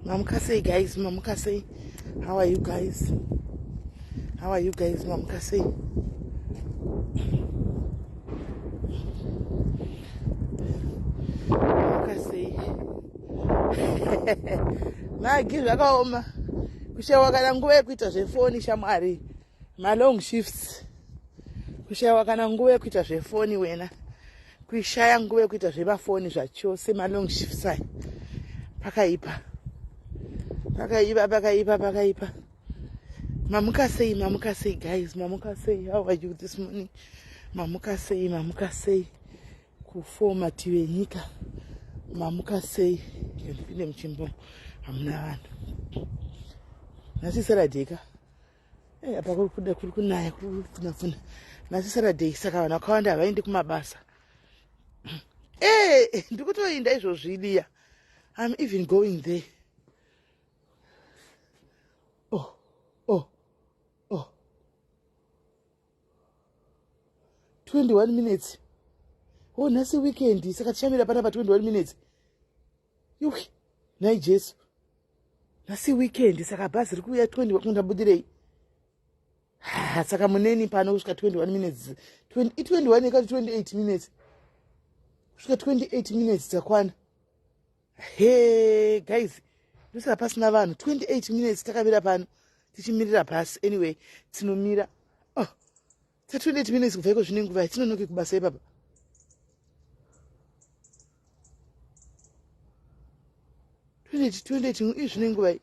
Mamukase guys, Mamukase. How are you guys? How are you guys, Mamukase? Mamukase. Magi zvakaoma. Kushawa kana nguva yekuita zvefoni shamwari. Ma long shifts. Kushawa kana nguva yekuita zvefoni wena. Kuishaya nguva yekuita zvemafoni zvachose ma long shifts ai. Pakaipa. Pakaipa. Mamukase guys, Mamukase. How are you this morning? Mamukase. Kufoma tiwe nyika. Mamukase. Ndipinde mchimbo. Hamuna vanhu. Nasi Saturday. Apa kuri kunaya kufuna. Nasi Saturday saka vanhu vakawanda havaendi kumabasa. Ndikutoenda izvozvilia. I'm even going there. Oh. 21 minutes. Oh, nasi weekend. Saka tichamira panapa 21 minutes. Yuhi. Nai Jesu. Nasi weekend. Saka bhazi rikuya 20 kundabudirei. Saka muneni pano kusvika 21 minutes. 21 ikati 28 minutes. Kusvika 28 minutes dzakwana. Hey guys. Ndosaka pasina vanhu 28 minutes takamira pano. Tichimirira pasi. Anyway, tinomira. 28 minutes kubva iko zvine nguva tinonoki kubasa ipapa. Zvine nguva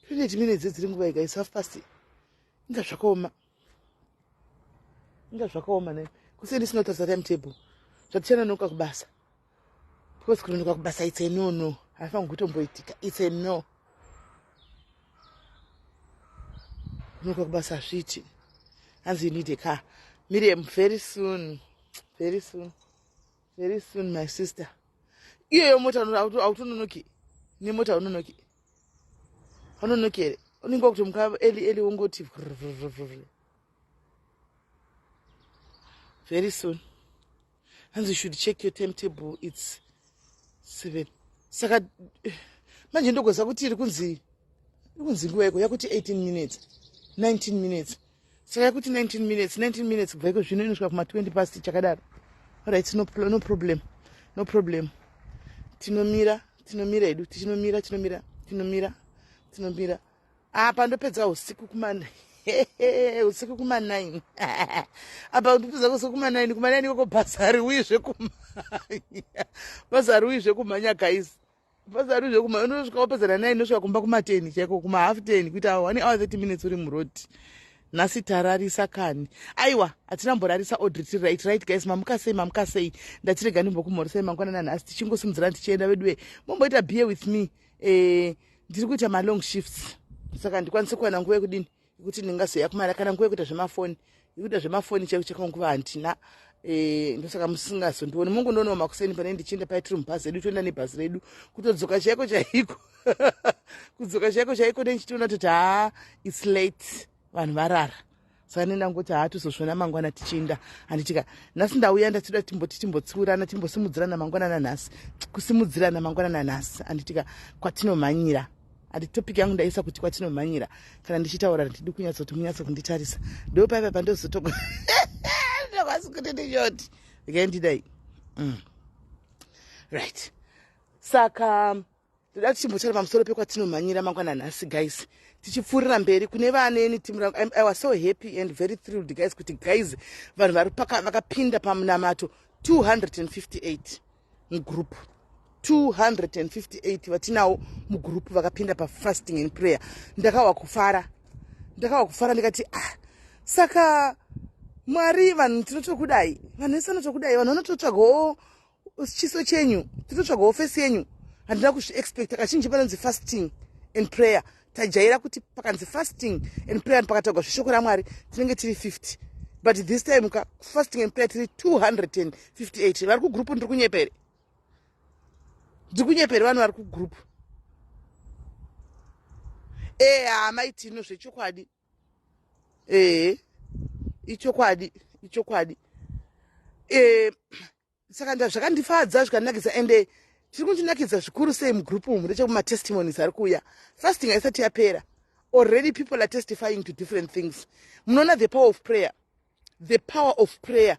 28 minutes dziri nguva guys, half past. Inga zvakaoma ne. Kuseni sina kutarisa timetable. Zvatichanonoka kubasa. Because kunonoka kubasa it's a no. Haifangi kutomboitika. It's a no. Kunonoka kubasa zviti. Hanzi you need a car. Miriam, very soon, my sister. Iyo mota autononoki. Ni mota autononoki. Autononoki ere. Uningo kutomuka eli ungoti. Very soon. And you should check your timetable. It's 7. Saka manje ndogoza kuti iri kunzi nguva yako yakuti 18 minutes 19 minutes. Saka yakuti 19 minutes kubva iko zvino inosvika kuma 20 past chakadaro. Alright, no problem. Tinomira edu, tinomira. Apa ndopedza usiku kuma 9. Apa ndopedza usiku kuma 9 koko bhasari uizve kumanya guys. Bhasari uizve kumanya unosvika wapedza na 9 unosvika kumba kuma 10 chaiko kuma half 10 kuita 1 hour 30 minutes uri muroti. Nasi tararisa kani. Aiwa, atinamborarisa odriti right guys. Mamukasei. Ndatirega ndimbokumhoresai mangwanana nhasi tichingosimudzira tichienda vedu. Momboita bear with me. Ndiri kuita ma long shifts. Saka ndikwanise kuwana nguva yekudini kuti ndingazoya kumara kana nguva yekuita zvemafoni. Yekuita zvemafoni chaiko nguva handina. Ndosaka musingazondioni. Mungu ndono makuseni pane ndichienda paitiri mubhazi redu toenda nebhazi redu kutodzoka chaiko chaiko. Kudzoka chaiko nechitiona kuti it's late. Vanhu varara. Saka nenda ngoti tozosvona mangwana tichienda. Handitika nhasi ndauya ndatoda timbotsiurana timbosimudzirana mangwanana nhasi. Kusimudzirana mangwanana nhasi. Handitika Kwatinomhanyira. Andi topic yangu ndaisa kuti Kwatinomhanyira. Kana ndichitaura ndidi kunyatsoti munyatso kunditarisa. Ndo paipa pandozotoka. Ndakwazi kuti ndishoti. Ndidai. Right. Saka ndoda tichimbotaura pamusoro peKwatinomhanyira mangwanana nhasi guys. Tichipfuurira mberi kune vaneni timu rangu. I was so happy and very thrilled guys kuti guys vanhu vari vakapinda pamunamato 258 mugroup. 258 vatinawo mugroup vakapinda pafasting and prayer. Ndakawa kufara ndikati saka Mwari vanhu tinotokudai. Vanhu vese vanotokudai. Vanhu vanototsvagawo chiso chenyu. Tinotsvagawo face yenyu. Handina kuexpect kazhinji panonzi fasting and prayer. Tajaira kuti pakanzi fasting and prayer pakataurwa zveshoko raMwari tinenge tiri 50. But this time fasting and prayer tiri 258. Vari kugroup ndiri kunyepere. Ndikunyepere vanhu vari kugroup. Hamaitino zvechokwadi. Ichokwadi. saka zvakandifadza zvikanakidza ende tiri kuchinakidza zvikuru sei mugroup umu ndechekumatestimonies ari kuuya. Fasting haisati yapera, already people are testifying to different things. Munoona the power of prayer, the power of prayer.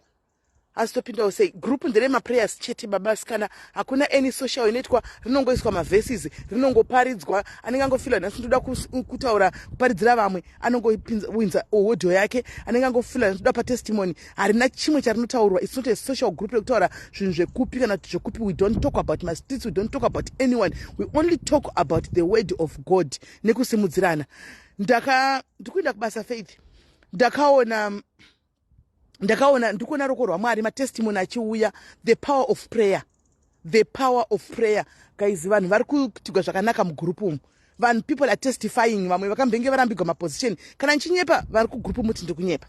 Asitopinda usei group ndere maprayers chete baba, kana hakuna any social inoitwa, rinongoiswa maverses, rinongoparidzwa. Anenge angofila nhasi ndoda kutaura kuparidzira vamwe, anongowinza audio yake. Anenge angofila ndoda patestimony, harina chimwe charinotaurwa. It's not a social group rekutaura zvinhu zvekupi kana zvekupi. We don't talk about my streets, we don't talk about anyone, we only talk about the word of God nekusimudzirana. Ndikuenda kubasa Faith, ndakaona ndikuona roko rwaMwari, matestimony achiuya, the power of prayer, the power of prayer. Guys, vanhu vari kuitirwa zvakanaka mugroup umu. Vanhu people are testifying. Vamwe vakambenge varambigwa maposition, kana nchinyepa vari kugroup muti ndikunyepa.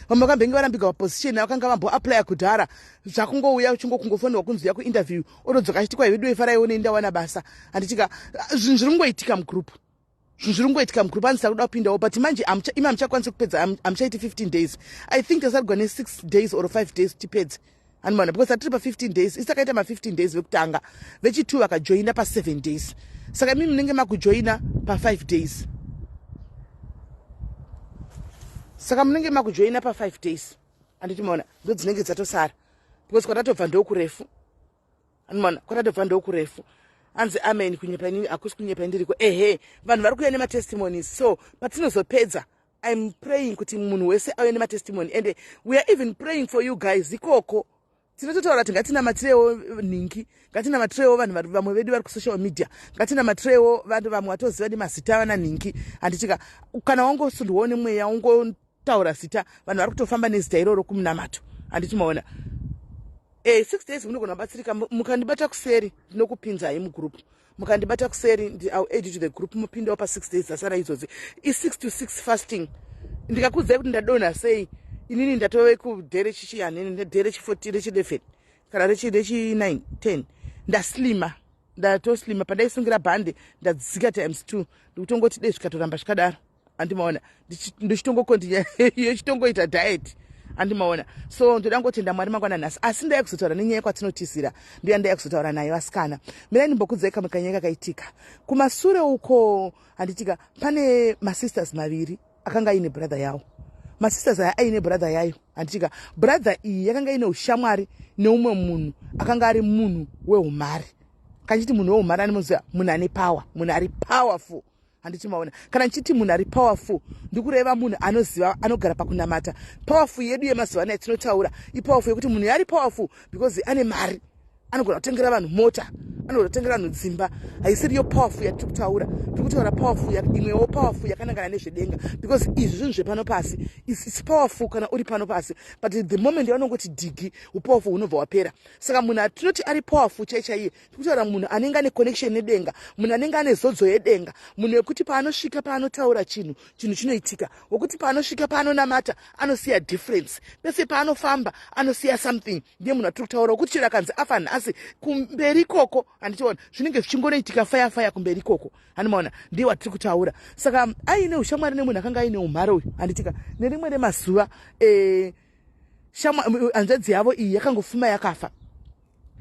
Vamwe vakambenge varambigwa maposition vakanga vamboaplya kudhara, zvakungouya uchingokungofonwa kunzi yaku interview ododzoka achiti kwa vedu efarai nenda wana basa. Andichika zvinhu zviringoitika mugroup, zvinhu zviringoitika mugroup. Handisari kuda kupindawo, but manje imi hamuchakwanisi kupedza, hamuchaiti 15 days. I think tasarigwa ne6 days or 5 days tipedze. Handimona, because atiri pa 15 days, isakaita ma 15 days vekutanga, vechi2 vakajoina pa 7 days. Saka mimi munenge makujoina pa 5 days. Saka munenge makujoina pa 5 days. Anditi mona, ndo dzinenge dzatosara. Because kwatatobva ndokurefu. Handimona, kwatatobva ndokurefu. Anzi amen kunyepa inini, akusi kunyepa ndiriko. Vanhu vari kuuya nematestimonies. So patinozopedza, I'm praying kuti munhu wese auye nematestimony, and we are even praying for you guys. Ikoko tinototaura kuti ngatinamatirewo ningi, ngatinamatirewo vanhu vamwe vedu vari kusocial media, ngatinamatirewo vanhu vamwe vatoziva nemazita vana ningi. Handitika kana wangosundwawo nemweya ungotaura zita, vanhu vari kutofamba nezita iroro kumunamato. Handiti maona 6 days munogona kubatsirika. Mukandibata kuseri ndinokupinzai mugroup, mukandibata kuseri I'll add you to the group. Mupindawo pa 6 days asara izodzi. 6 to 6 fasting. Ndikakudzai kuti ndadonha sei. Inini ndatove kudhere chichiyanene, dhere chi40, rechi11 kana rechi9 10. Ndaslima, ndatoslima. Pandaisungira bhande ndadzika times2, ndikutongoti dei zvikatorambe zvikadaro. Handimaona ndichitongokontinua yechitongoita diet. Handimaona. So ndoda ngotenda Mwari mangwana nhasi, asi ndaya kuzotaura nenyaya kwatinotisira, ndiya ndaya kuzotaura nayo vasikana. Mirai ndimbokudzai kamwe kanyaya kakaitika kumasure uko. Handitika pane masisters maviri akanga ine brother yawo. Masisters aya aine brother yayo. Handitika brother iyi yakanga ine ushamwari neumwe munhu akanga ari munhu weumhare. Kanchiti munhu weumhare anomuziva munhu ane power, munhu ari powerful. Handiti maona, kana nchiti munhu ari powerful ndikureva munhu anoziva, anogara pakunamata. Powerful yedu yemazuva ano yatinotaura ipowerful yekuti munhu ari powerful because ane mari, anogona kutengera vanhu mota, anogona kutengera vanhu dzimba. Haisiri yo powerful yatiri kutaura, tiri kutaura powerful imwewo powerful yakanangana nezvedenga, because izvi zvinhu zvepano pasi is powerful kana uri pano pasi, but the moment yaunongoti digi upowerful hunobva wapera. Saka munhu atinoti ari powerful chaichaiye tiri kutaura munhu anenge ane connection nedenga, munhu anenge ane zodzo yedenga, munhu wekuti paanosvika paanotaura chinhu chinoitika, wokuti paanosvika paanonamata anosiya difference, pese paanofamba anosiya something. Ndiye munhu atiri kutaura wokuti chero akanzi afa nhasi kumberi ikoko handichiona zvinenge zvichingonoitika faya kumberi ikoko. Handimaona, ndiye watiri kutaura. Saka aine ushamwari nemunhu akanga aine umhare uyu. Handitika nerimwe remazuva hanzvadzi yavo iyi yakangofuma yakafa.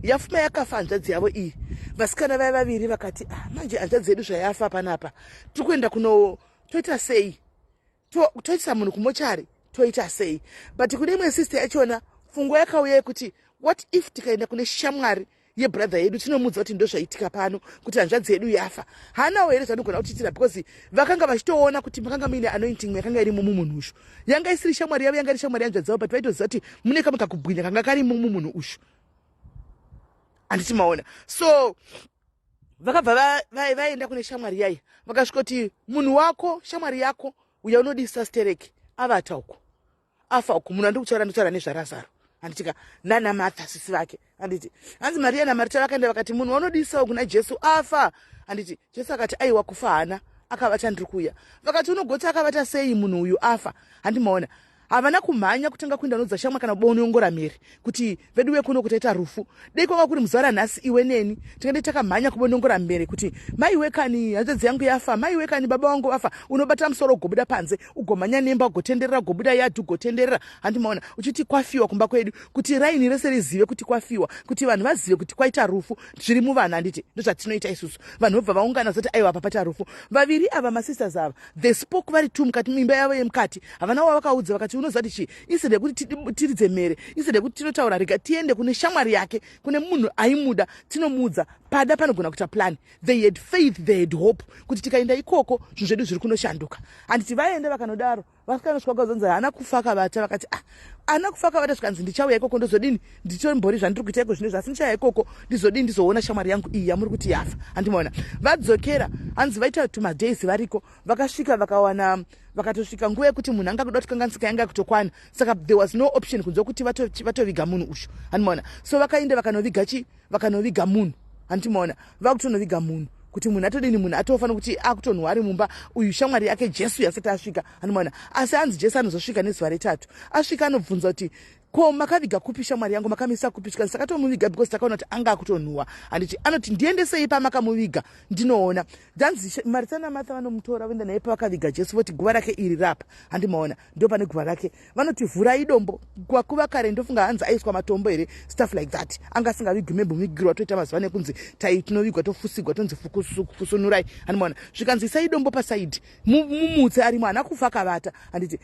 Yafuma yakafa hanzvadzi yavo iyi. Vasikana vai vaviri vakati manje hanzvadzi yedu zvayafa panapa, tiri kuenda toita sei, toisa munhu kumochari, toita sei. But kune imwe sister yachona fungo yakauya yekuti what if tikaenda kune shamwari yebrother yedu tinomudza kuti ndo zvaitika pano, kuti hanzvadzi yedu yafa. Hanawo here zvanogona kuchitira, because vakanga vachitoona kuti makanga muine anointing yakanga irimo mumunhu ushu. Yanga isiri shamwari yavo, yanga iri shamwari yanzvadzi yavo, but vaitoziva kuti mune kamwe kakubwinya kanga karimo mumunhu ushu. Handiti maona. So vakabva vaenda kune shamwari yai, vakasvika kuti munhu wako, shamwari yako uya unodisa stereki avata uko, afa uko. Munhu andikutaura nezvarazaro. Handitika nana Martha sisi vake. Handiti hanzi Maria naMarita vakaenda vakati munhu waunodisawo kuna Jesu afa. Handiti Jesu akati aiwa kufa hana, akavata ndiri kuuya. Vakati unogotsa akavata sei munhu uyu afa. Handimaona, havana kumhanya kutanga kuenda nodza shamwa kana kuboonyongora mhere kuti vedu vekuno kutaita rufu dei kwanga kuri muzuva ranhasi iwe neni tingade takamhanya kuboonyongora mhere kuti mai wekani hanzvadzi yangu yafa, mai wekani baba wangu vafa, unobata musoro ugobuda panze ugomhanya nemba ugotenderera ugobuda yadhi ugotenderera. Handimaona uchiti kwafiwa kumba kwedu kuti raini rese rizive kuti kwafiwa, kuti vanhu vazive kuti kwaita rufu zviri muvanhu. Handiti ndozvatinoita isusu, vanhu vobva vaungana zoti aiwa apa paita rufu. Vaviri ava masisters ava they spoke vari tu mukati mimba yavo yemukati, havana wavakaudza vakati unozati chi, instead yekuti tiridze mhere, instead yekuti tinotaura rega tiende kune shamwari yake, kune munhu aimuda tinomuudza pada panogona kuita plan. They had faith, they had hope kuti tikaenda ikoko zvinhu zvedu zviri kunoshanduka. Handiti vaende vakanodaro vakanosvika kuzonzi hana kufa akavata, vakati hana kufa akavata zvikanzi ndichauya ikoko ndozodini, ndichombori zvandiri kuita iko zvino zvasi ndichauya ikoko ndizodini ndizoona shamwari yangu iyi yamuri kuti yafa. Handimaona vadzokera hanzi vaita tumadays variko, vakasvika vakawana vakatosvika nguva yekuti munhu anga kuda kukanganisika yanga kutokwana, saka there was no option kunze kuti vatoviga munhu usho. Handimaona so vakaenda vakanoviga munhu. Handimaona vakutonoviga munhu kuti munhu atodini, munhu atofanira kuti akutonhu ari mumba uyu shamwari yake Jesu yasati asvika. Handimaona asi hanzi Jesu anozosvika nezuva retatu, asvika anobvunza kuti ko makaviga kupi shamwari yangu, makamisa kupi? Saka sakatomuviga because takaona kuti anga akutonhuwa. Handiti anoti ndiendesei pamakamuviga ndinoona. Dhanzi Marita naMartha vanomutora voenda naye pavakaviga Jesu voti guva rake iri rapa. Handimaona ndo pane guva rake, vanoti vhurai dombo. Kwakuva kare ndofunga hanzi aiswa matombo here, stuff like that. Anga asingavigi membe mumigirwa toita mazuva nekunzi tai tinovigwa tofusigwa tonzi fusunurai. Handimaona zvikanzi isai dombo pasaidi mumutse arimo, hana kufa akavata. Handiti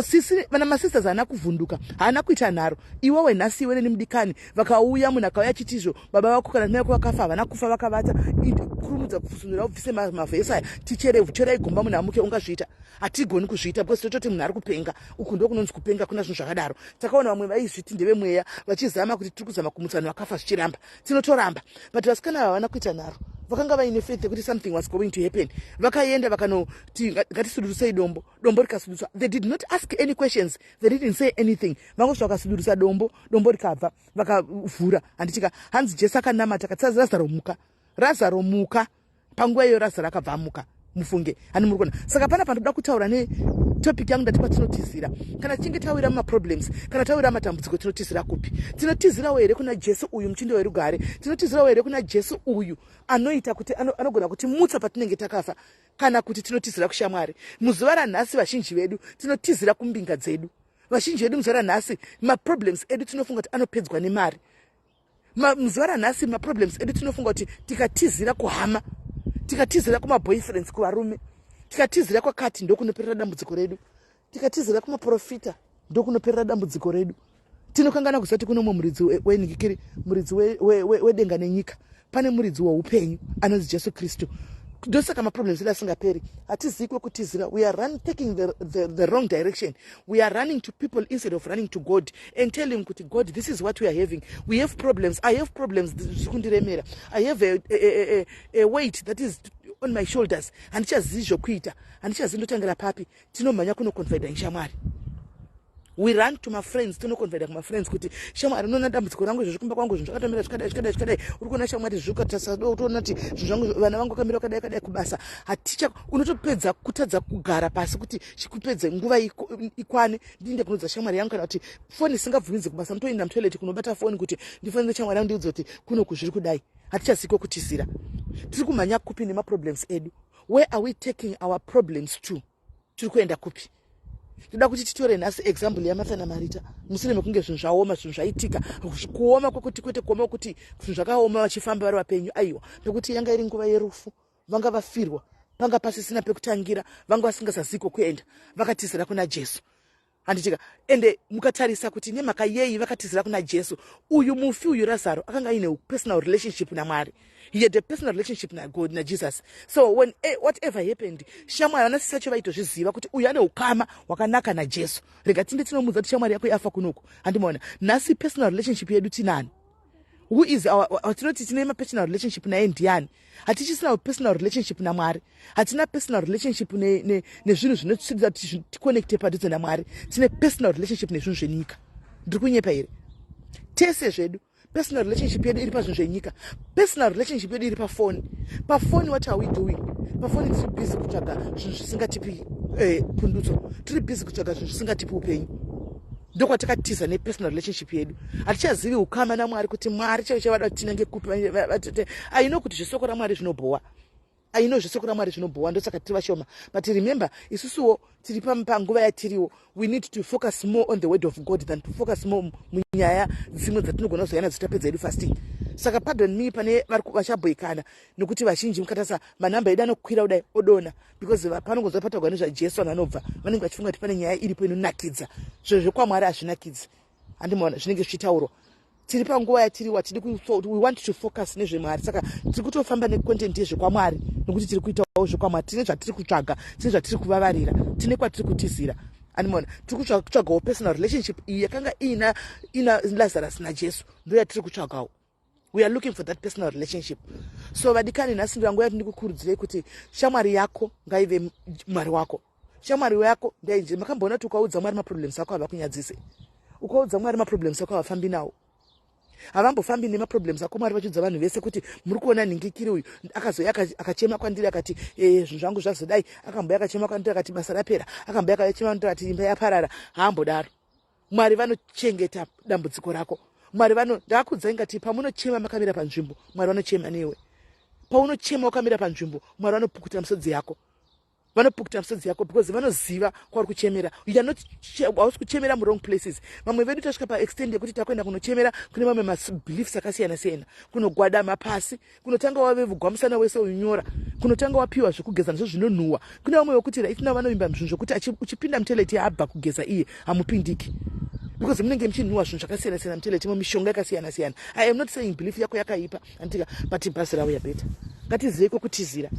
sisi vana masisters hana kuvhunduka, hana kuita nharo. Iwewe nhasi iwe nemudikani vakauya munhu akauya chitizvo baba vako kana mai vako vakafa, havana kufa vakavata, kurumudza kufusunura ubvise mavhesi aya ticherai gomba munhu amuke ungazviita. Hatigoni kuzviita because tototi munhu ari kupenga, uku ndo kunonzi kupenga, kuna zvinhu zvakadaro. Takaona vamwe vaizviti ndevemweya vachizama kuti tiri kuzama kumutsa vanhu vakafa zvichiramba, tinotoramba. But vasikana havana kuita nharo, vakanga vaine faith yekuti something was going to happen. Vakaenda vakanoti ngatisudurusei dombo rikasuduruswa. They did not ask any questions, they didn't say anything. Vangosvika vakasudurisa dombo rikabva vakavhura. Handitika hanzi Jesu akanamata akati Razaro muka. Panguva iyo Razaro akabva amuka, mufunge. Hani muri kuona. Saka pana panoda kutaura ne topic yangu ndati patinotizira. Kana tinge tawira problems, kana tawira matambudziko tinotizira kupi? Tinotizira here kuna Jesu uyu muchindi werugare. Tinotizira here kuna Jesu uyu anoita kuti anogona kuti mutsa patinenge takafa, kana kuti tinotizira kushamwari. Muzuva ranhasi vazhinji vedu tinotizira kumbinga dzedu. Vazhinji vedu muzuva ranhasi problems edu tinofunga kuti anopedzwa nemari. Muzuva ranhasi problems edu tinofunga kuti tikatizira kuhama, tikatizira kumaboyfriends kuvarume, tikatizira kwakati ndokunoperera dambudziko redu, tikatizira kumaprofita ndokunoperera dambudziko redu. Tinokangana kuzoti kuno muridzi wenyikiri, muridzi wedenga nenyika, pane muridzi weupenyu anonzi Jesu Kristu. Ndosaka maproblems edu asingaperi. Hatizivi kwekutizira. We are taking the wrong direction. We are running to people instead of running to God and telling kuti God, this is what we are having. We have problems. I have problems. I have a weight that is on my shoulders. Handichazivi zvokuita, handichazivi ndotangira papi. Tinomhanya kunoconfida neshamwari. We run to my friends, tonoconfida kuma friends kuti shamwari unoona dambudziko rangu zvikumba kwangu zvinhu zvakatomira zvikadai. Uri kuona shamwari zvikatasadoa utoona kuti zvinhu zvangu vana vangu vakamira kadai kubasa. Haticha unotopedza kutadza kugara pasi kuti chikupedze nguva ikwane ndiende kunodza shamwari yangu, kana kuti foni isingabvunzi kubasa mutoenda mutoilet kunobata foni kuti ndifonere shamwari yangu ndiudze kuti kuno kuzviri kudai. Hatichaziko kutizira. Tiri kumhanya kupi nemaproblems edu? Where are we taking our problems to? Tiri kuenda kupi? Toda kuti titore nhasi example yaMartha naMarita. Mushure mekunge zvinhu zvaoma, zvinhu zvaitika, kuoma kwekuti kwete kuoma kuti zvinhu zvakaoma vachifamba vari vapenyu. Aiwa, pekuti yanga iri nguva yerufu, vanga vafirwa, panga pasisina pekutangira, vanga vasingazaziko kuenda, vakatizira kuna Jesu. Handitika ende mukatarisa kuti nemhaka yei vakatizira kuna Jesu. Uyu mufi uyu Razaro akanga ine personal relationship naMwari. He had a personal relationship na God, na Jesus. So when whatever happened, shamwari vanasisa cho vaitozviziva kuti uyu ane ukama wakanaka na Jesu. Rega tinde tinomudza kuti shamwari yako yafa kunoku. Handimaona nhasi personal relationship yedu tinani? Who is our tinoti tine personal relationship naye ndiani? Hatichisina personal relationship na Mwari. Hatina personal relationship nezvinhu zvinotisidza kuti ticonnecte padhuze naMwari. Tine personal relationship nezvinhu zvenyika. Ndiri kunyepa here. Tese zvedu personal relationship yedu iri pazvinhu zvenyika. Personal relationship yedu iri pafoni. Pafoni, what are we doing? Pafoni tiri busy kutsvaga zvinhu zvisingatipi pundutso. Tiri busy kutsvaga zvinhu zvisingatipi upenyu. Ndokwatakatiza nepersonal relationship yedu. Hatichazivi ukama naMwari kuti Mwari chaivo chavada kuti tinenge kupi vatete. Aino kuti zvesoko raMwari zvinobhowa. Aino zvesoko raMwari zvinobhowa, ndosaka tiri vashoma. But remember, isusuwo tiri panguva yatiriwo. We need to focus more on the word of God than to focus more munyaya dzimwe dzatinogona kuzoyana dzitapedza edu fasting. Saka pardon me pane vari vachabhoikana nokuti vazhinji mukatasa manhamba edu anokwira kudai odona because panongonzwa patagwa nezvaJesu vanobva vanenge vachifunga kuti pane nyaya iripo inonakidza. Zvinhu zvekwamwari hazvinakidzi. Handimaona zvinenge zvichitaurwa. Tiri panguva yatiriwa, we want to focus nezveMwari. Saka tiri kutofamba necontent yezvekwamwari nokuti tiri kuitawo zvekwamwari. Tine zvatiri kutsvaga, tine zvatiri kuvavarira, tine kwatiri kutizira. Animona tiri kutsvagawo personal relationship iyi yakanga ina Lazarus naJesu, ndo yatiri kutsvagawo. We are looking for that personal relationship. So vadikani nhasi ndirangu yati ndikukurudzirei kuti shamwari yako ngaive Mwari wako. Shamwari yako ndainje. Makamboona kuti ukaudza Mwari maproblems ako havakunyadzise. Ukaudza Mwari maproblems ako havafambi nawo. Havambofambi nemaproblems ako Mwari vachidza vanhu vese kuti muri kuona ningikiri uyu akazouya akachema kwandiri akati zvinhu zvangu zvazodai, akambouya akachema kwandiri akati basa rapera, akambouya akachema kwandiri akati imba yaparara. Haambodaro. Mwari vanochengeta dambudziko rako. Mwari ndakuudza ingati pamunochema makamira panzvimbo, Mwari vanochema newe. Paunochema wakamira panzvimbo, Mwari vanopukutira misodzi yako. Vanopukutira misodzi yako because vanoziva kwauri kuchemera. You are not hausi kuchemera mu wrong places. Mamwe vedu tasvika pa extend yekuti takwenda kunochemera kune mamwe beliefs akasiyana siyana. Kunogwadama pasi, kunotanga wavevugwamisana wese unyora, kunotanga wapiwa zvekugeza ndizvo zvinonhuhwa. Kune vamwe vekuti itina vanovimba zvinhu zvokuti uchipinda muteleti abva kugeza iye hamupindiki. Because munenge muchinhuhwa zvinhu zvakasiyana siyana muteleti mishonga yakasiyana siyana. I am not saying belief yako yakaipa antika but basi rauya beta. Ngatizireko kutizira.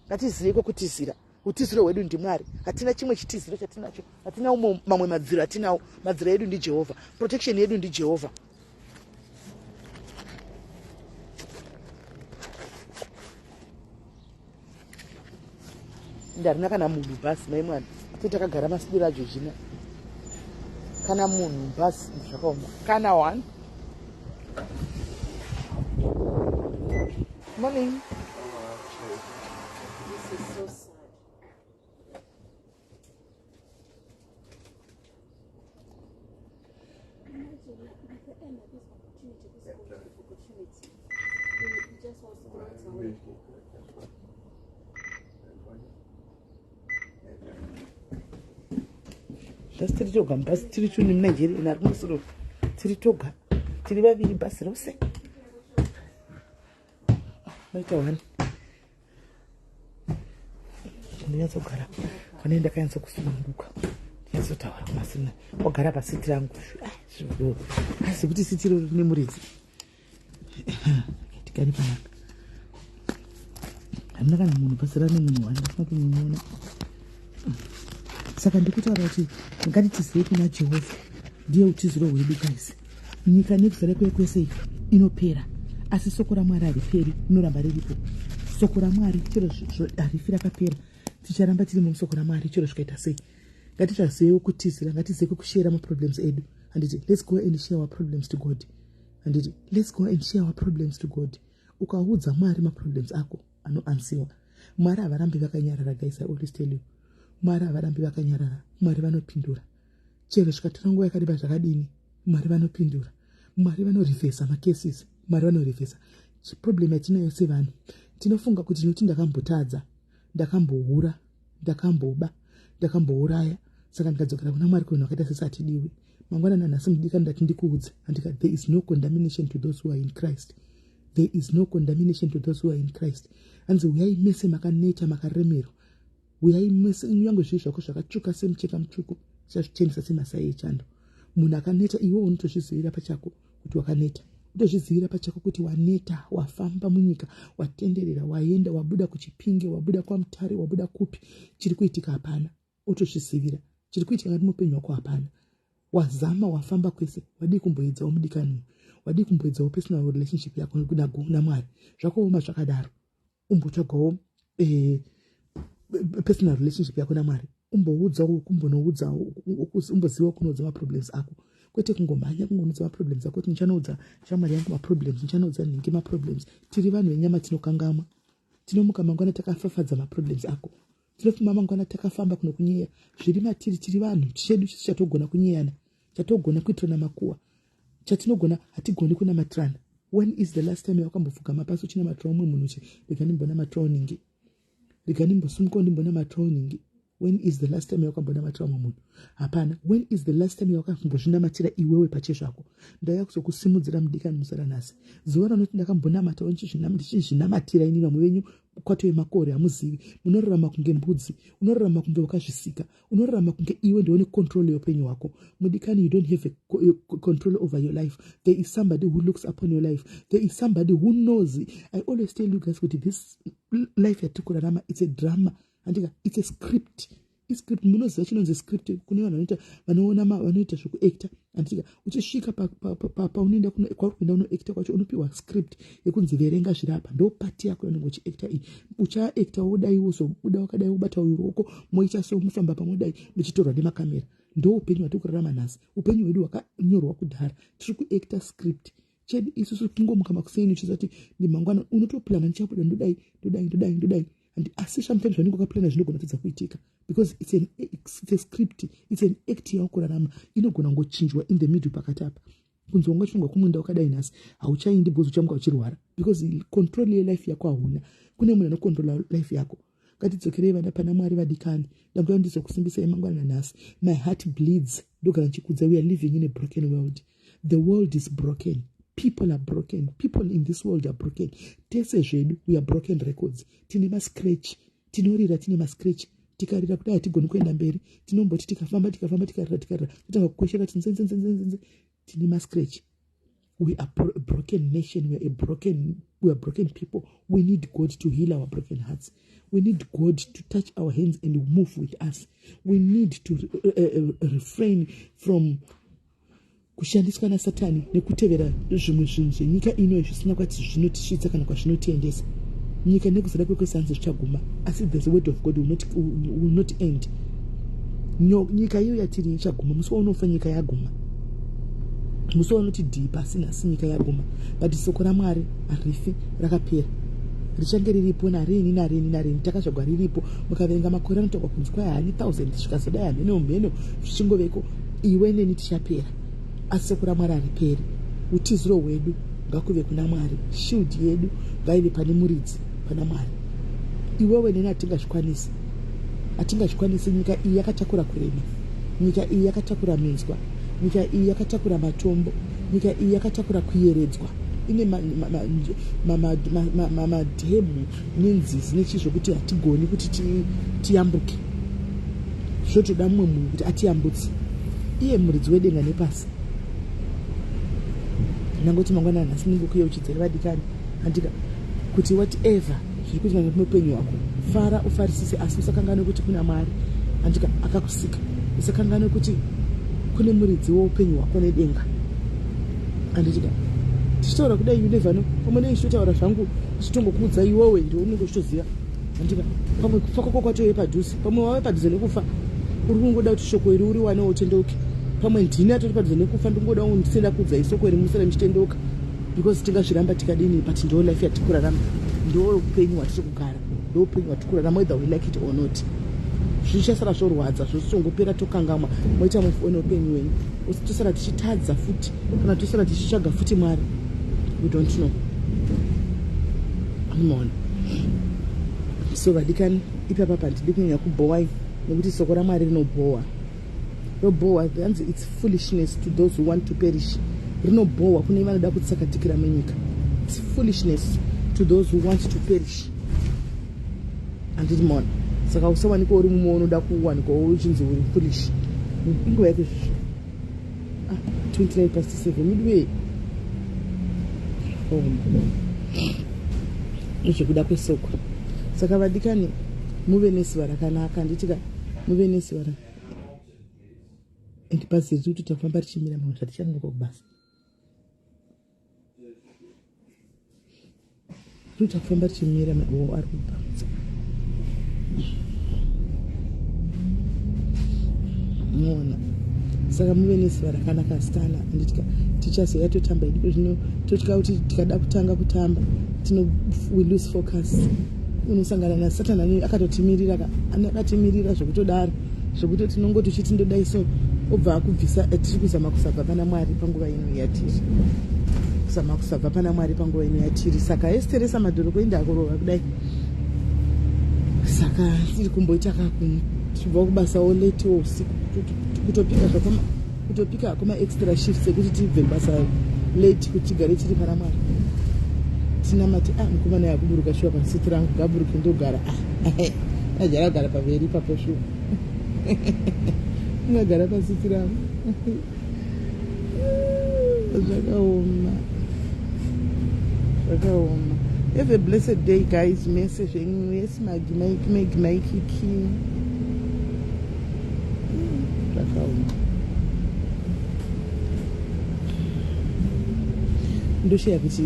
Ngatizireko kutizira. Utiziro hwedu ndiMwari. Hatina chimwe chitiziro chatinacho. Hatina mamwe madziro atinawo. Madziro edu ndi Jehovah. Protection yedu ndi Jehovah. Ndarina kana munhu basi mai mwana. Takagara masidira ajo zvina. Kana munhu basi zvakaoma. Kana one. Morning. This is so sad. Imagine at the end of this opportunity, he just wants to run away. Just tiri toga basi tiri chuni mNigeria ina kumusoro tiri toga tiri vaviri basi rose. Maita one. Ndinyatsogara pane ndakaanza kusununguka. Ndinyatsotawara kumasina. Wagara pasiti rangu. Zviro. Asi kuti siti riri nemuridzi. Tikari panaka. Hamuna kana munhu pasira nemunhu wandasina kumuona. Saka ndikutaura kuti ngatitizive kuna Jehovha. Ndiye utiziro hwedu guys. Nyika nekuzara kwese inopera. Asi soko raMwari hariperi, rinoramba riripo. Soko raMwari chero harifi rakapera. Ticharamba tiri musoko raMwari chero zvikaita sei. Ngatichazivewo kutizira, ngatizive kushare maproblems edu. Anditi let's go and share our problems to God. Anditi let's go and share our problems to God. Ukaudza Mwari maproblems ako anoansiwa. Mwari havarambi vakanyarara guys, I always tell you. Mwari havarambi vakanyarara. Mwari vanopindura. Chero zvikatora nguva yakareba zvakadini, Mwari vanopindura. Mwari vanorivhesa macases. Mwari vanorivhesa. Problem yatinayo sevanhu, tinofunga kuti nekuti ndakambotadza, ndakambohura, ndakamboba, ndakambouraya, saka ndikadzokera kuna Mwari kuno wakaita sesatidiwi. Mangwana nhasi mudika ndati ndikuudze, andika there is no condemnation to those who are in Christ. There is no condemnation to those who are in Christ. Anzi uyai mese makaneta makaremerwa. Uyai mese nyange zvinhu zvako zvakatsvuka semucheka mutsvuku, zvichachenesa semasai echando. Munhu akaneta iwe unotozvizivira pachako kuti wakaneta. Utozvizivira pachako kuti waneta, wafamba munyika, watenderera, waenda, wabuda kuchipinge, wabuda kwamutare, wabuda kupi, chiri kuitika hapana. Utozvizivira. Chiri kuitika ngati mupenyu wako hapana. Wazama, wafamba kwese, wadi kumboedzawo mudikani. Wadi kumboedzawo personal relationship yako naMwari. Zvakaoma zvakadaro. Umbotsvagawo personal relationship yako naMwari. Umboudzawo, kumbonoudzawo, umboziva kunoudza maproblems ako. kwete kungomhanya kungoudza maproblems ako kuti ndichanoudza shamwari yangu maproblems, ndichanoudza nhingi maproblems. Tiri vanhu venyama tinokangamwa. Tinomuka mangwana takafafadza maproblems ako. Tinofamba mangwana takafamba kuno kunyeya. Zviri matiri tiri vanhu chedu chisu chatogona kunyeyana. Chatogona kuitirana makuwa. Chatinogona hatigoni kunamatirana. When is the last time wakambofugama pasi uchinamatirana umwe munhu uchi rega ndimbonamatirana ningi? Rega ndimbosumuka ndimbonamatirana ningi? When is the last time wakambonamatirana umwe munhu? Hapana. When is the last time wakambozvinamatira iwewe pachezvako? Ndauya kuzokusimudzira mudikani musara nhasi. Zuva ranoti ndakambonamata ndichizvinamatira inini vamwe venyu kwato yemakore hamuzivi. Munorarama kunge mbudzi, unorarama kunge wakazvisika, unorarama kunge iwe ndione control youpenyu hwako. Mudikani, you don't have a control over your life. There is somebody who looks upon your life. There is somebody who knows. I always tell you guys that this life yatikurarama, it's a drama. And it's a script. Script munoziva chinonzi script kune vanhu vanoita zvokuacta. Andika uchisvika paunoenda kwauri kuenda unoacta kwacho unopiwa script yekunzi verenga zviri apa. Ndo pati yako yaunenge uchiacta iyi. Uchaacta wodai wozobuda wakadai wobata ruoko moita somufamba pamodai muchitorwa nemakamera. Ndo upenyu hwatikurarama nhasi. Upenyu hwedu hwakanyorwa kudhara. Tiri kuacta script. Chedu isusu kungomuka makuseni uchizati ndimangwana unotoplana ndichabuda ndodai. And asi sometimes when you go plan zvinogona kupedza kuitika because it's a script, it's an act yakurarama inogona ngochinjwa in the middle pakati apa. Kunzonga chungwa kumunda wakadai nhasi hauchaindi bhozi uchamuka uchirwara because control life yako hauna. Kune munhu anocontrola life yako. Ngatidzokerei vana pana Mwari vadikani. Ndanga ndizokusimbisa mangwana nhasi. My heart bleeds. Ndogara ndichikudza, we are living in a broken world. The world is broken. People are broken. People in this world are broken. Tese zvedu, we are broken records. Tine mascratch. Tinorira tine mascratch. Tikarira kudai hatigoni kuenda mberi. Tinomboti tikafamba tikarira. Totanga kukweshera tinzenzenzenzenze. Tine mascratch. We are a broken nation. We are broken people. We need God to heal our broken hearts. We need God to touch our hands and move with us. We need to refrain from kushandiswa naSatani nekutevera zvimwe zvinhu zvenyika ino zvisina kwati zvinotisvitsa kana kwazvinotiendesa. Nyika nekuzada kwekwesanzi zvichaguma, asi the word of God will not end. Nyika iyo yatiri ichaguma, musi waunofa nyika yaguma. Musi waunoti dhii pasi nhasi nyika yaguma. But soko raMwari harifi, rakapera. Richange riripo narini takazvagwa riripo. Mukaverenga makore anotogwa kunzi kwai hani 1000 zvikazodai hamheno zvichingoveko iwe neni tichapera. Asi soko raMwari hariperi. Utiziro hwedu ngakuve kuna Mwari. Shield yedu ngaive pane muridzi pana Mwari. Iwewe neni hatingazvikwanisi. Nyika iyi yakatakura kurema. Nyika iyi yakatakura minzwa. Nyika iyi yakatakura matombo. Nyika iyi yakatakura kuyeredzwa. Ine madhemu nenzizi nechizvokuti hatigoni kuti tiyambuke. Zvotoda mumwe munhu kuti atiyambutse. Iye muridzi wedenga nepasi. Nangoti mangwana nhasi ningokuya uchidzere vadikani. Andika kuti whatever zviri kuitika muupenyu hwako, fara ufarisise, asi usakanganwe kuti kuna Mwari andika akakusika. Usakanganwe kuti kune muridzi woupenyu hwako nedenga. Andika tichitaura kudai you never know. Pamwe neichitotaura zvangu chitongokuudza iwewe ndio unenge uchitoziva. Andika pamwe kufa kwako kwatoye padhuze. Pamwe wave padhuze nekufa uri kungoda kuti shoko iri uri wane utendeuke. Pamwe ndini atori padhuze nekufa ndingoda undisenda kudza isoko iri musere muchitendeuka. Because tingazviramba tikadini, but ndo life yatikurarama. Ndo upenyu hwatiri kugara. Ndo upenyu hwatikurarama whether we like it or not. Zvichasara zvorwadza zvosongopera tokangamwa moita mufuone upenyu wenyu. Tosara tichitadza futi kana tosara tichitsvaga futi Mwari. We don't know. Unoona. So vadikani ipapa pandidi kunyanya kubhowa nekuti soko raMwari rinobhowa. Robhowa, it's foolishness to those who want to perish. Rinobhowa kune vanoda kutsakatikira menyika. It's foolishness to those who want to perish. Anditi mona. Saka usawanikwa uri mumwe unoda kuwanikwa uchinzi uri foolish. Ingo yake 29:7 midway. Nezvekuda kwesoko. Saka vadikani muve neziva rakanaka. Nditika muve neziva rakanaka. And basi kuti tafamba tichimira mamwe zvatichanonoka kubasa. Kuti tafamba tichimira mamwe ari kubasa. Muona saka muve neziva rakanaka stana anditya tichazoya totamba idiko zvino totya kuti tikada kutanga kutamba we lose focus. Unosangana naSatani akatotimirira akatimirira zvekutodaro zvekuti tinongoti uchiti ndodai so obva akubvisa tiri kuzama kusabva pana Mwari panguva ino yatiri kuzama kusabva pana Mwari panguva ino yatiri. Saka Esteresa madhoro kuenda akurova kudai, saka tiri kumboita tibva kubasawo late usiku kutopika kuma extra shifts ekuti tibve basa late kuti tigare tiri pana Mwari. Tinamati mukomana yakuburuka shuwa pasiti rangu gaburuke ndogara ajara paveri papo shuwa ngagara pasiti rangu zvakaoma. Have a blessed day guys. Message yes Maggie kiki zvakaoma. Ndosheya kuti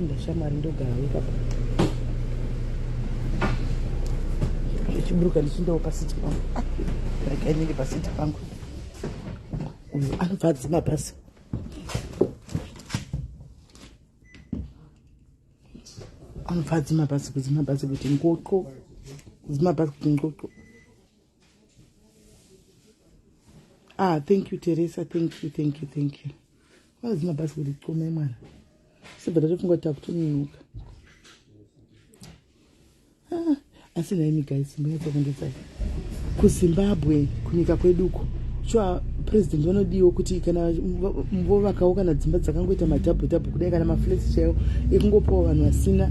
ndashamwari ndogara weka zvichiburuka ndichindawo pasiti pangu rakainenge pasiti pangu. Uyu anobva adzima bhasi kudzima bhasi kuti ngoqo kudzima bhasi kuti ngoqo. Thank you Teresa, thank you. Wadzima bhasi kuti qome mwana sebva tatofunga kuti takutonunuka. Asi naimi guys, muyatsakundidzai kuZimbabwe kunyika kweduko shuwa president vanodiwo kuti kana vovakawo kana dzimba dzakangoita madhabhudhabhu kudai kana maflats chaiwo ekungopawo vanhu vasina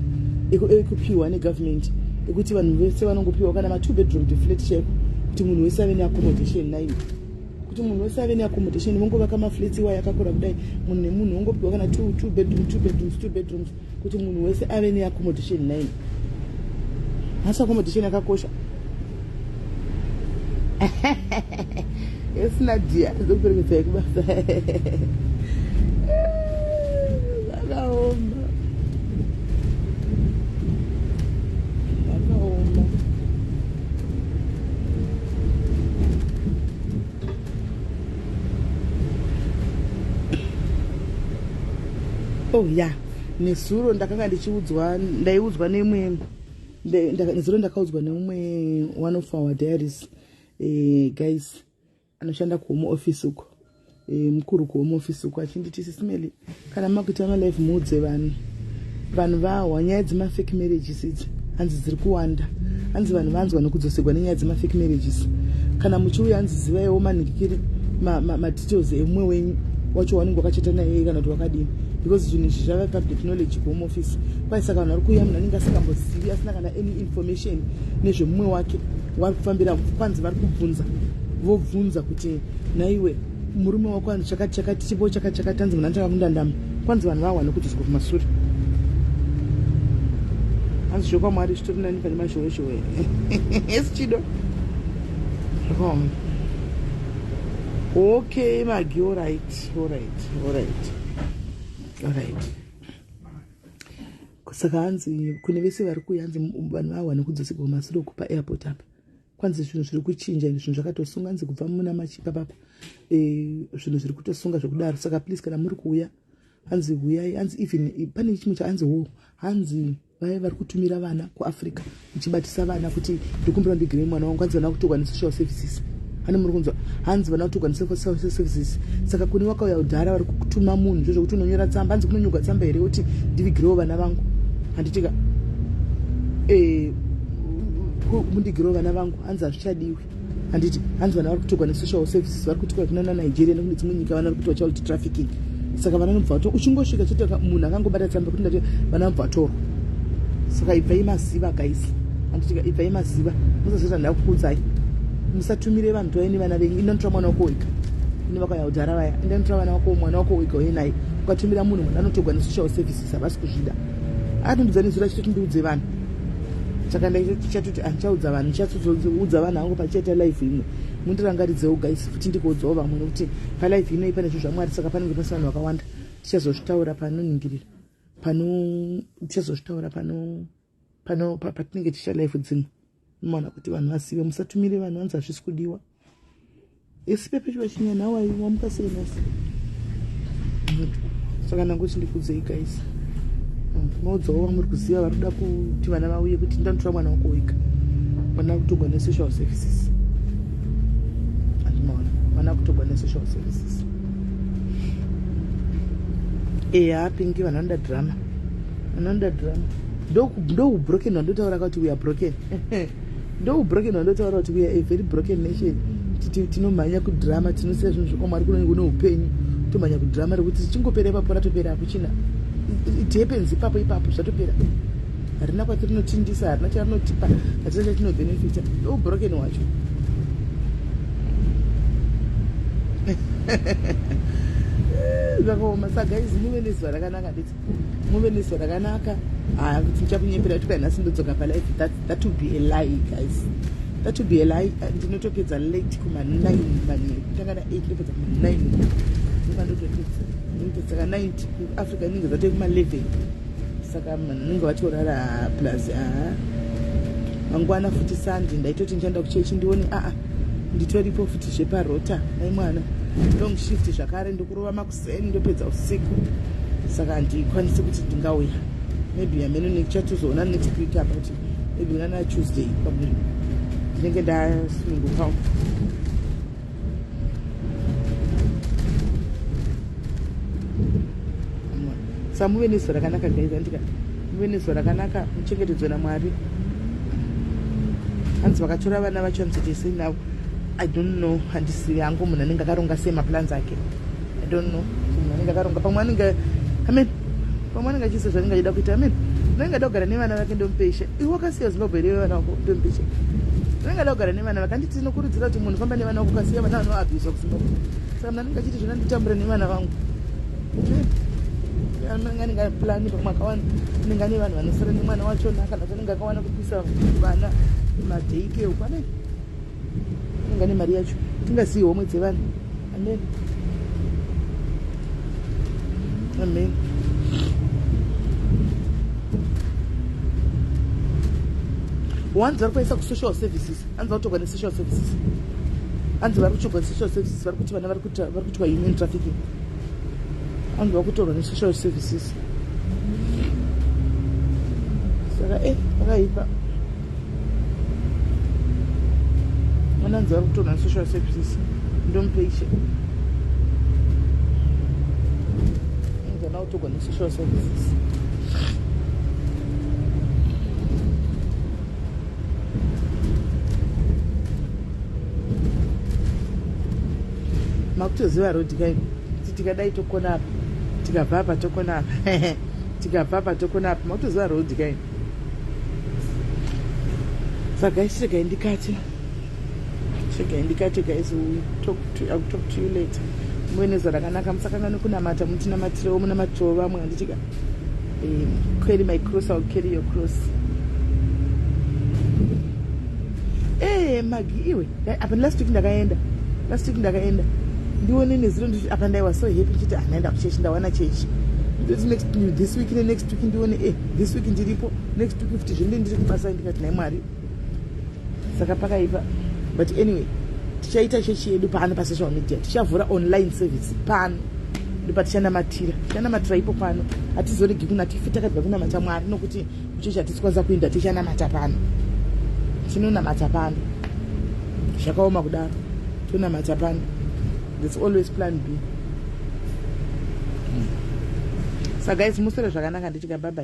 ekupiwa negovernment ekuti vanhu vese vanongopiwa kana ma2 bedroom flat chaiko kuti munhu wese ave neaccommodation naimo kuti munhu wese ave neaccommodation vongovaka maflats iwa yakakura kudai munhu nemunhu wongopiwa kana 2 bedrooms kuti munhu wese ave neaccommodation naimo. Hasa accommodation yakakosha. Yes Nadia ndokuperekedzai kubasa zvakaoma. Nezuro ndakanga ndaiudzwa nemwe nezuro ndakaudzwa neumwe one of our diaries guys anoshanda kuhome office uko mukuru kuhome office uko achinditi SIS MELLY kana makuita malife muudze vanhu vahwa nyaya dzemafake marriages idzi hanzi dziri kuwanda, hanzi vanhu vanzwa nekudzosegwa nenyaya dzemafake marriages. Kana muchiuya hanzi zivaiwo manhikiri madetails emumwe wenyu wacho wanenge wakacheta naye kana kuti wakadini, because zvinhu izvi zvava public knowledge kuhome office. Kwai saka vanhu vari kuuya munhu anenge asingambozivi asina kana any information nezvemumwe wake wari kufambira kwanzi vari kubvunza vobvunza kuti naiwe murume wako hanzi chakati chipo chakati hanzi munhu anchakakunda ndama, kwanzi vanhu vahwa nekudzoswa kumashure. Hanzi zvokwamwari zvitori nani pane mazhowezhowe esi chido zvakaoma. Okay Maggie, all right. Saka hanzi kune vese vari kuuya hanzi vanhu vahwa nekudzosegwa kumashure kupa airport apa, kwanzi zvinhu zviri kuchinja, zvinhu zvakatosunga hanzi kubva muna machipa papa zvinhu zviri kutosunga zvekudaro. Saka please kana muri kuuya hanzi uyai, hanzi even pane chimwe chahanzi hanzi vaya vari kutumira vana kuAfrica muchibatisa vana kuti ndikumbira ndigirei mwana wangu, hanzi vana kutorwa nesocial services. Hani muri kunzwa hanzi vana kutorwa nesocial services. Saka kune wakauya kudhara vari kutuma munhu zvezvokuti unonyora tsamba, hanzi kunonyuka tsamba here kuti ndivigirewo vana vangu, handitika mundigirewo vana vangu, hanzi hazvichadiwi. Handiti hanzi vana vari kutorwa nesocial services, vari kutorwa kuna Nigeria nekune dzimwe nyika vana vari kuitwa child trafficking. Saka vana vanobva vatorwa, uchingosvika chete munhu akangobata tsamba kuti ndati vana vanobva vatorwa. Saka ibvai maziva guys, handitika ibvai maziva, musazoita ndakukudzai, musatumire vanhu tovaine vana venyu. Indonotora mwana wako wega, kune vakauya kudhara vaya, indonotora mwana wako wega uye naye. Ukatumira munhu anotorwa nesocial services havasi kuzvida. Atondudza nezura chitoti ndiudze vanhu, saka ndichatoti handichaudza vanhu, ndichazoudza vanhu hangu pachiita live imwe. Mundirangaridzewo guys, futi ndikuudzawo vamwe nekuti palive ino pane zvinhu zvaMwari, saka panenge pasi vanhu vakawanda. Tichazozvitaura panoningirira tichazozvitaura patinenge ticha live dzimwe. Mwana kuti vanhu vasive, musatumire vanhu vanzi hazvisi kudiwa. Esi pepecho vachinyana hawai wamuka sei nhasi. Saka nanguti ndikudzei guys. Maudzawo vamuri kuziva vari kuda kuti vana vauye kuti ndanotora mwana wako wega. Mwana kutogwa nesocial services. Andimaona mwana kutogwa nesocial services. Hapingi vanhu vanoda drama. Vanoda drama. Ndo broken wandotaura kuti we are broken. Ndo broken wandotaura kuti we are a very broken nation. Tinomhanya kudrama, tinosiya zvinhu zvakamwari kuno upenyu. Tomhanya kudrama rekuti tichingopera ipapo ratopera hakuchina. It happens ipapo zvatopera. Harina kwatirinotindisa, harina charinotipa, hatina chatinobenefita. Ndo broken wacho. Zvakaoma. Saka guys, muve nezuva rakanaka nditi. Muve nezuva rakanaka. Kuti muchakunyepera tuka nhasi ndodzoka palife. That would be a lie guys. That would be a lie. Ndinotopedza late kuma 9 manheru. Kutanga na 8 ndopedza kuma 9. Ndopedza ka 9 Africa ninge zvatoi kuma 11. Saka ninge vatorara plus mangwana futi Sunday ndaitoti ndichaenda kuchechi ndione nditoripo futi zveparota. Ai mwana long shift zvakare ndokurova makuseni ndopedza usiku. Saka handikwanisi kuti ndingauya. Maybe ameno nekuchatozoona next week about maybe ngana Tuesday probably. Ndinenge ndasunungukawo. Saka muve nezuva rakanaka guys, andika muve nezuva rakanaka, muchengetedzwe naMwari. Hanzi vakatora vana vacho vanzotesei navo. I don't know, handisivi hangu munhu anenge akaronga sei maplans ake. I don't know. Munhu anenge akaronga pamwe anenge pamwe anenge achiisa zvanenge achida kuita. Unenge ada kugara nevana vake ndomupesha. Iwe wakasiya Zimbabwe rewe vana vako ndomupesha. Unenge ada kugara nevana vake. Handiti tinokurudzira kuti munhu famba nevana vako ukasiya vana vanoabhisa kuZimbabwe. Saka munhu anenge achiti zvona nditambura nevana vangu. Anenge plani pamwaka wani unenge ane vanhu vanosara nemwana wachona kana zvanenge akawana kupisa vana madheike ukwane unenge ane mari yacho tingasiyi homwe dzevanhu. Amen. Amen. Wanzi vari kuisa kusocial services. Hanzi vatogwa nesocial services. Hanzi vari kuchogwa nesocial services. Vari kuti vana vari kuitwa human trafficking. Hanzi vari kutorwa nesocial services. Saka vakaipa. Hanzi vari kutorwa nesocial services. Ndomupeisha. Hanzi vari kutogwa nesocial services. Makutoziva rodi kai tikadai tokona apa tikabva apa tokona apa tikabva apa tokona apa makutoziva rodi kai. Saka shirika indicate guys, I'll talk to you later. Mweneza rakanaka musakanga nokunamata mutinamatirewo munamatiro vamwe handitika carry my cross, I'll carry your cross. Magi iwe apa last week ndakaenda ndione neziro nditi apa ndaiwa so happy nditi anaenda kuchechi ndawana chechi. This week next week ndione this week ndiripo, next week futi zvinde ndiri kubasa ndikati naye Mwari. Saka pakaipa. But anyway, tichaita chechi yedu pano pasocial media, tichavhura online service pano ndipo tichanamatira ipo pano. Hatizoregi kunatifi takabva kunamata Mwari nokuti kuchechi hatisikwanisa kuenda tichanamata pano. Tinonamata pano. Zvakaoma kudaro. Tonamata pano. There's always plan B. So guys, musore zvakanaka nditika bye bye.